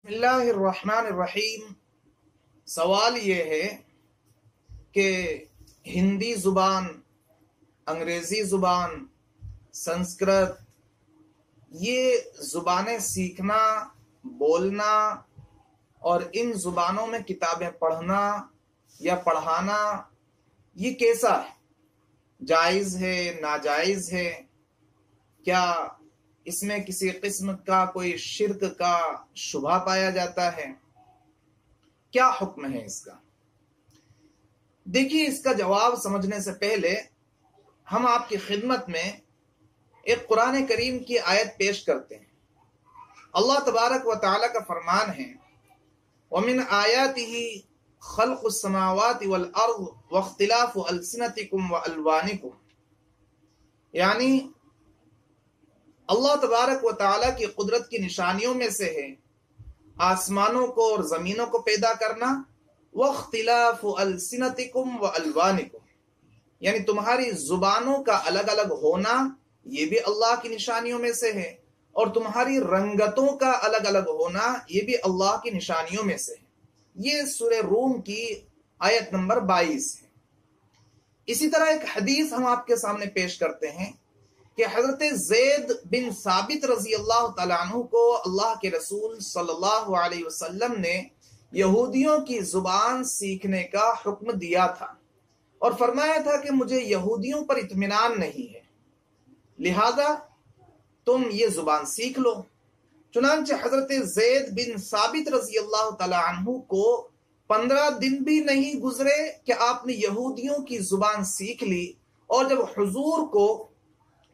بسم اللہ الرحمن الرحیم۔ سوال یہ ہے کہ ہندی زبان، انگریزی زبان، سنسکرت، یہ زبانیں سیکھنا، بولنا اور ان زبانوں میں کتابیں پڑھنا یا پڑھانا یہ کیسا ہے؟ جائز ہے، ناجائز ہے؟ کیا اس میں کسی قسم کا کوئی شرک کا شبہ پایا جاتا ہے؟ کیا حکم ہے اس کا؟ دیکھیے، اس کا جواب سمجھنے سے پہلے ہم آپ کی خدمت میں ایک قرآن کریم کی آیت پیش کرتے ہیں۔ اللہ تبارک و تعالی کا فرمان ہے، وَمِنْ آيَاتِهِ خَلْقُ السَّمَاوَاتِ وَالْأَرْضِ وَاخْتِلَافُ أَلْسِنَتِكُمْ وَأَلْوَانِكُمْ، یعنی اللہ تبارک و تعالیٰ کی قدرت کی نشانیوں میں سے ہے آسمانوں کو اور زمینوں کو پیدا کرنا، وَاخْتِلَافُ أَلْسِنَتِكُمْ وَأَلْوَانِكُمْ، یعنی تمہاری زبانوں کا الگ الگ ہونا یہ بھی اللہ کی نشانیوں میں سے ہے، اور تمہاری رنگتوں کا الگ الگ ہونا یہ بھی اللہ کی نشانیوں میں سے ہے۔ یہ سورہ روم کی آیت نمبر 22 ہے۔ اسی طرح ایک حدیث ہم آپ کے سامنے پیش کرتے ہیں کہ حضرت زید بن ثابت رضی اللہ تعالیٰ عنہ کو اللہ کے رسول صلی اللہ علیہ وسلم نے یہودیوں کی زبان سیکھنے کا حکم دیا تھا، اور فرمایا تھا کہ مجھے یہودیوں پر اطمینان نہیں ہے، لہذا تم یہ زبان سیکھ لو۔ چنانچہ حضرت زید بن ثابت رضی اللہ تعالیٰ عنہ کو 15 دن بھی نہیں گزرے کہ آپ نے یہودیوں کی زبان سیکھ لی، اور جب حضور کو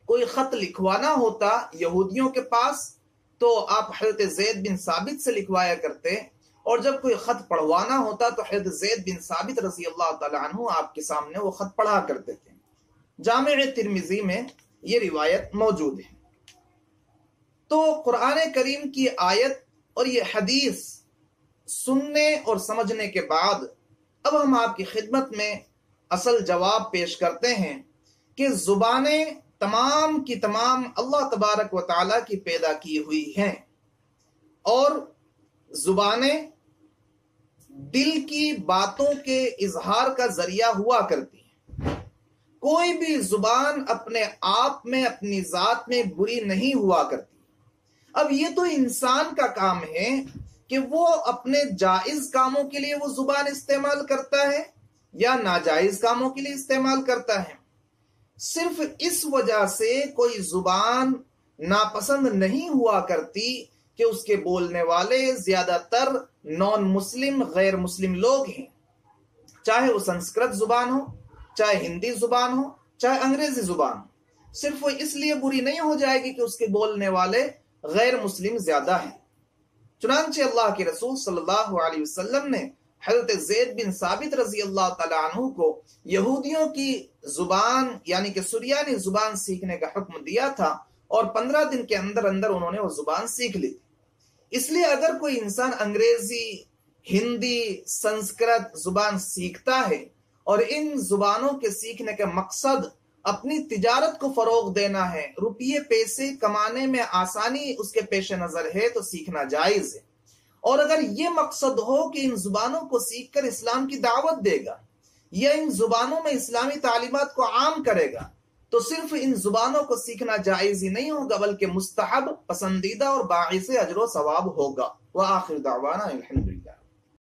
کوئی خط لکھوانا ہوتا یہودیوں کے پاس تو آپ حضرت زید بن ثابت سے لکھوایا کرتے، اور جب کوئی خط پڑھوانا ہوتا تو حضرت زید بن ثابت رضی اللہ تعالی عنہ آپ کے سامنے وہ خط پڑھا کرتے تھے۔ جامع ترمذی میں یہ روایت موجود ہے۔ تو قرآن کریم کی آیت اور یہ حدیث سننے اور سمجھنے کے بعد اب ہم آپ کی خدمت میں اصل جواب پیش کرتے ہیں کہ زبانیں تمام کی تمام اللہ تبارک و تعالیٰ کی پیدا کی ہوئی ہیں، اور زبانیں دل کی باتوں کے اظہار کا ذریعہ ہوا کرتی ہیں۔ کوئی بھی زبان اپنے آپ میں اپنی ذات میں بری نہیں ہوا کرتی۔ اب یہ تو انسان کا کام ہے کہ وہ اپنے جائز کاموں کے لیے وہ زبان استعمال کرتا ہے یا ناجائز کاموں کے لیے استعمال کرتا ہے۔ صرف اس وجہ سے کوئی زبان ناپسند نہیں ہوا کرتی کہ اس کے بولنے والے زیادہ تر نان مسلم، غیر مسلم لوگ ہیں، چاہے وہ سنسکرت زبان ہو، چاہے ہندی زبان ہو، چاہے انگریزی زبان ہو۔ صرف وہ اس لیے بری نہیں ہو جائے گی کہ اس کے بولنے والے غیر مسلم زیادہ ہیں۔ چنانچہ اللہ کے رسول صلی اللہ علیہ وسلم نے حضرت زید بن ثابت رضی اللہ تعالیٰ عنہ کو یہودیوں کی زبان یعنی کہ سریانی زبان سیکھنے کا حکم دیا تھا، اور 15 دن کے اندر اندر انہوں نے وہ زبان سیکھ لی تھی۔ اس لیے اگر کوئی انسان انگریزی، ہندی، سنسکرت زبان سیکھتا ہے اور ان زبانوں کے سیکھنے کا مقصد اپنی تجارت کو فروغ دینا ہے، روپیے پیسے کمانے میں آسانی اس کے پیش نظر ہے، تو سیکھنا جائز ہے۔ اور اگر یہ مقصد ہو کہ ان زبانوں کو سیکھ کر اسلام کی دعوت دے گا یا ان زبانوں میں اسلامی تعلیمات کو عام کرے گا، تو صرف ان زبانوں کو سیکھنا جائز ہی نہیں ہوگا بلکہ مستحب، پسندیدہ اور باعث اجر و ثواب ہوگا۔ وآخر دعوانا الحمدللہ۔